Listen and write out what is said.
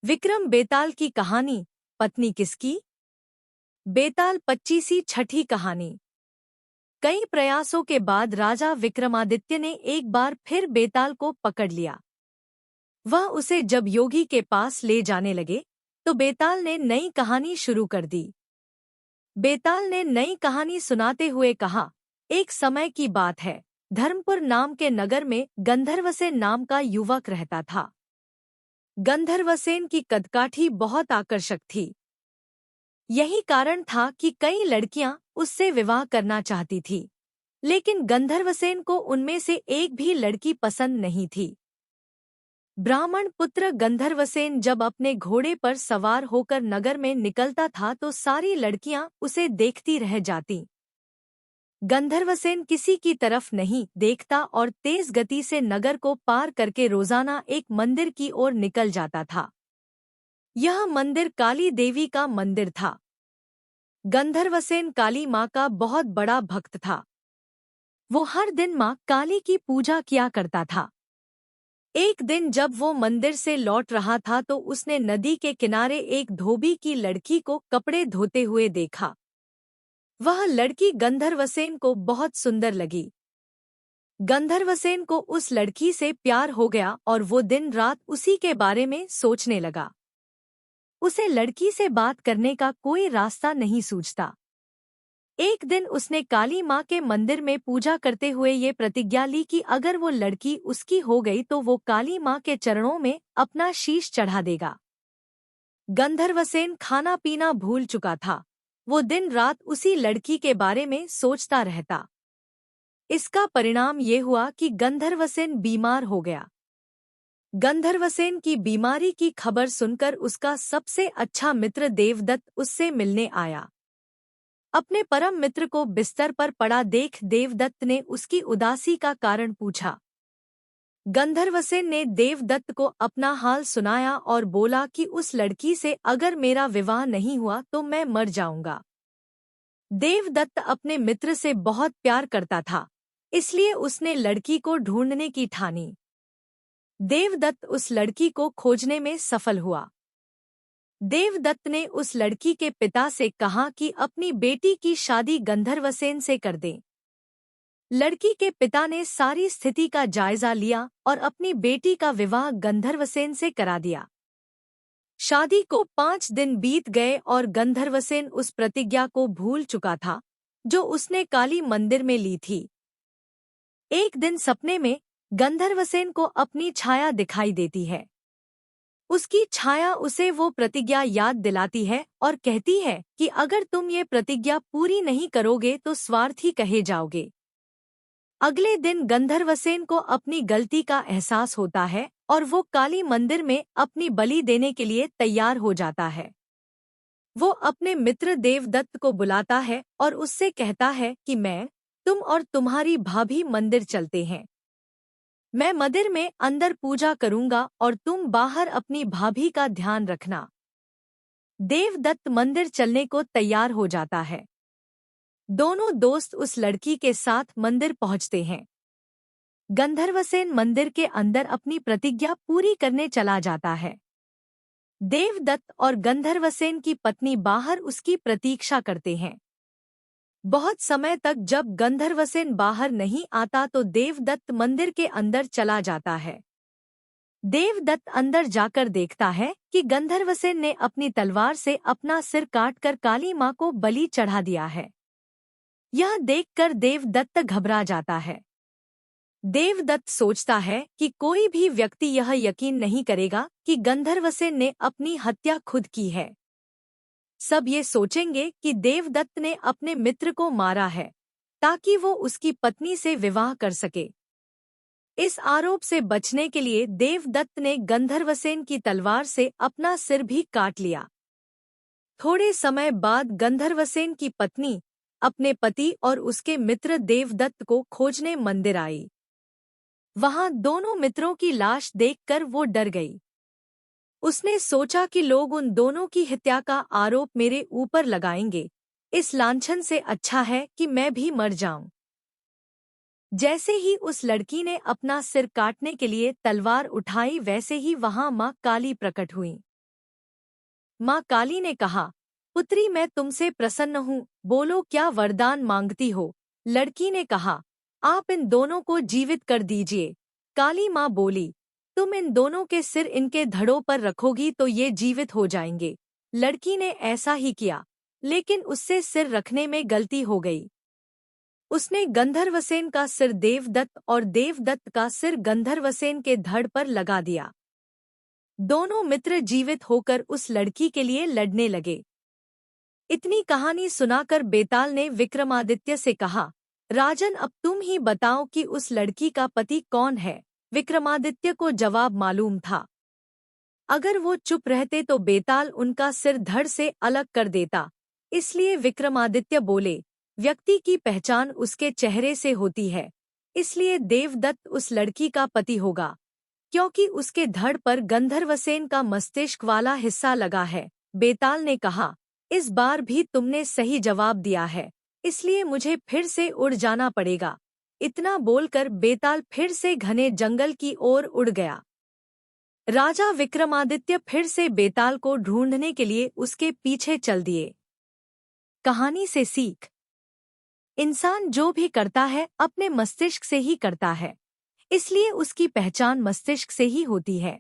विक्रम बेताल की कहानी, पत्नी किसकी? बेताल 25वीं छठी कहानी। कई प्रयासों के बाद राजा विक्रमादित्य ने एक बार फिर बेताल को पकड़ लिया। वह उसे जब योगी के पास ले जाने लगे तो बेताल ने नई कहानी शुरू कर दी। बेताल ने नई कहानी सुनाते हुए कहा, एक समय की बात है, धर्मपुर नाम के नगर में गंधर्वसेन नाम का युवक रहता था। गंधर्वसेन की कदकाठी बहुत आकर्षक थी। यही कारण था कि कई लड़कियां उससे विवाह करना चाहती थी, लेकिन गंधर्वसेन को उनमें से एक भी लड़की पसंद नहीं थी। ब्राह्मण पुत्र गंधर्वसेन जब अपने घोड़े पर सवार होकर नगर में निकलता था तो सारी लड़कियां उसे देखती रह जातीं। गंधर्वसेन किसी की तरफ नहीं देखता और तेज गति से नगर को पार करके रोजाना एक मंदिर की ओर निकल जाता था। यह मंदिर काली देवी का मंदिर था। गंधर्वसेन काली माँ का बहुत बड़ा भक्त था। वो हर दिन माँ काली की पूजा किया करता था। एक दिन जब वो मंदिर से लौट रहा था तो उसने नदी के किनारे एक धोबी की लड़की को कपड़े धोते हुए देखा। वह लड़की गंधर्वसेन को बहुत सुंदर लगी। गंधर्वसेन को उस लड़की से प्यार हो गया और वो दिन रात उसी के बारे में सोचने लगा। उसे लड़की से बात करने का कोई रास्ता नहीं सूझता। एक दिन उसने काली माँ के मंदिर में पूजा करते हुए ये प्रतिज्ञा ली कि अगर वो लड़की उसकी हो गई तो वो काली माँ के चरणों में अपना शीश चढ़ा देगा। गंधर्वसेन खाना पीना भूल चुका था। वो दिन रात उसी लड़की के बारे में सोचता रहता। इसका परिणाम ये हुआ कि गंधर्वसेन बीमार हो गया। गंधर्वसेन की बीमारी की खबर सुनकर उसका सबसे अच्छा मित्र देवदत्त उससे मिलने आया। अपने परम मित्र को बिस्तर पर पड़ा देख देवदत्त ने उसकी उदासी का कारण पूछा। गंधर्वसेन ने देवदत्त को अपना हाल सुनाया और बोला कि उस लड़की से अगर मेरा विवाह नहीं हुआ तो मैं मर जाऊंगा। देवदत्त अपने मित्र से बहुत प्यार करता था, इसलिए उसने लड़की को ढूंढने की ठानी। देवदत्त उस लड़की को खोजने में सफल हुआ। देवदत्त ने उस लड़की के पिता से कहा कि अपनी बेटी की शादी गंधर्वसेन से कर दें। लड़की के पिता ने सारी स्थिति का जायजा लिया और अपनी बेटी का विवाह गंधर्वसेन से करा दिया। शादी को 5 दिन बीत गए और गंधर्वसेन उस प्रतिज्ञा को भूल चुका था जो उसने काली मंदिर में ली थी। एक दिन सपने में गंधर्वसेन को अपनी छाया दिखाई देती है। उसकी छाया उसे वो प्रतिज्ञा याद दिलाती है और कहती है कि अगर तुम ये प्रतिज्ञा पूरी नहीं करोगे तो स्वार्थी कहे जाओगे। अगले दिन गंधर्वसेन को अपनी गलती का एहसास होता है और वो काली मंदिर में अपनी बलि देने के लिए तैयार हो जाता है। वो अपने मित्र देवदत्त को बुलाता है और उससे कहता है कि मैं, तुम और तुम्हारी भाभी मंदिर चलते हैं। मैं मंदिर में अंदर पूजा करूंगा और तुम बाहर अपनी भाभी का ध्यान रखना। देवदत्त मंदिर चलने को तैयार हो जाता है। दोनों दोस्त उस लड़की के साथ मंदिर पहुंचते हैं। गंधर्वसेन मंदिर के अंदर अपनी प्रतिज्ञा पूरी करने चला जाता है। देवदत्त और गंधर्वसेन की पत्नी बाहर उसकी प्रतीक्षा करते हैं। बहुत समय तक जब गंधर्वसेन बाहर नहीं आता तो देवदत्त मंदिर के अंदर चला जाता है। देवदत्त अंदर जाकर देखता है कि गंधर्वसेन ने अपनी तलवार से अपना सिर काटकर काली माँ को बलि चढ़ा दिया है। यह देखकर देवदत्त घबरा जाता है। देवदत्त सोचता है कि कोई भी व्यक्ति यह यकीन नहीं करेगा कि गंधर्वसेन ने अपनी हत्या खुद की है। सब ये सोचेंगे कि देवदत्त ने अपने मित्र को मारा है ताकि वो उसकी पत्नी से विवाह कर सके। इस आरोप से बचने के लिए देवदत्त ने गंधर्वसेन की तलवार से अपना सिर भी काट लिया। थोड़े समय बाद गंधर्वसेन की पत्नी अपने पति और उसके मित्र देवदत्त को खोजने मंदिर आई। वहां दोनों मित्रों की लाश देखकर वो डर गई। उसने सोचा कि लोग उन दोनों की हत्या का आरोप मेरे ऊपर लगाएंगे। इस लांछन से अच्छा है कि मैं भी मर जाऊं। जैसे ही उस लड़की ने अपना सिर काटने के लिए तलवार उठाई वैसे ही वहां मां काली प्रकट हुई। माँ काली ने कहा, पुत्री मैं तुमसे प्रसन्न हूँ, बोलो क्या वरदान मांगती हो। लड़की ने कहा, आप इन दोनों को जीवित कर दीजिए। काली माँ बोली, तुम इन दोनों के सिर इनके धड़ों पर रखोगी तो ये जीवित हो जाएंगे। लड़की ने ऐसा ही किया, लेकिन उससे सिर रखने में गलती हो गई। उसने गंधर्वसेन का सिर देवदत्त और देवदत्त का सिर गंधर्वसेन के धड़ पर लगा दिया। दोनों मित्र जीवित होकर उस लड़की के लिए लड़ने लगे। इतनी कहानी सुनाकर बेताल ने विक्रमादित्य से कहा, राजन अब तुम ही बताओ कि उस लड़की का पति कौन है। विक्रमादित्य को जवाब मालूम था। अगर वो चुप रहते तो बेताल उनका सिर धड़ से अलग कर देता। इसलिए विक्रमादित्य बोले, व्यक्ति की पहचान उसके चेहरे से होती है, इसलिए देवदत्त उस लड़की का पति होगा, क्योंकि उसके धड़ पर गंधर्वसेन का मस्तिष्क वाला हिस्सा लगा है। बेताल ने कहा, इस बार भी तुमने सही जवाब दिया है, इसलिए मुझे फिर से उड़ जाना पड़ेगा। इतना बोलकर बेताल फिर से घने जंगल की ओर उड़ गया। राजा विक्रमादित्य फिर से बेताल को ढूंढने के लिए उसके पीछे चल दिए। कहानी से सीख, इंसान जो भी करता है अपने मस्तिष्क से ही करता है, इसलिए उसकी पहचान मस्तिष्क से ही होती है।